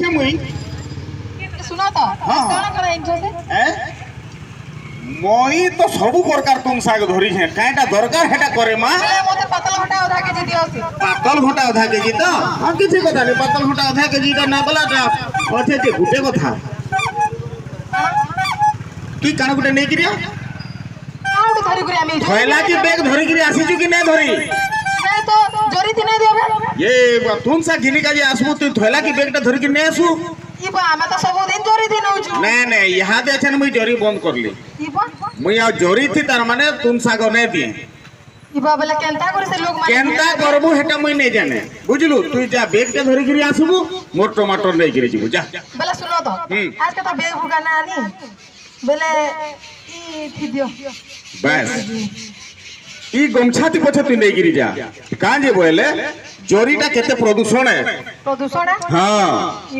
ठीक है मुई सुना तो हाँ। कौन करा इंटरेस्ट मई तो सब प्रकार तुम साग धरी है काईटा दरकार हेटा करे मां मोते पतला घटा आधा केजी दियो से पातल घोटा आधा केजी तो हां किसी कथा नहीं पातल घोटा आधा केजी टा ना बलाटा अच्छे जे गुटे कथा की कान गुटे नै करिया आउट धरी गुरी आमी थैला की बैग धरी गिरी आसी छु कि नै धरी नहीं तो जोरी थी नहीं दियो ये तुम सा घिनी का जे आसबो तू थैला की बैग टा धरी कि नै आसु इबा हमें तो सब दिन जोरी थी नौ छु नै नै यहां दे छन मुई जोरी बंद करली इबा मुई आ जोरी थी तार माने तुम साग नै दिए इबा बोले केनता करे से लोग माने केनता करबू हेटा मुई नै जाने बुझलु तू जा बैग टा धरी गिरी आसबू मोर टमाटर नै गिरी जीबू जा बोले सुनो तो आज के तो बेग भुगाना आनी बोले ई थी दियो बस ई गमछाती पछे तू नै गिरी जा कां जे बोले जोरीटा केते प्रदूषण है प्रदूषण है हां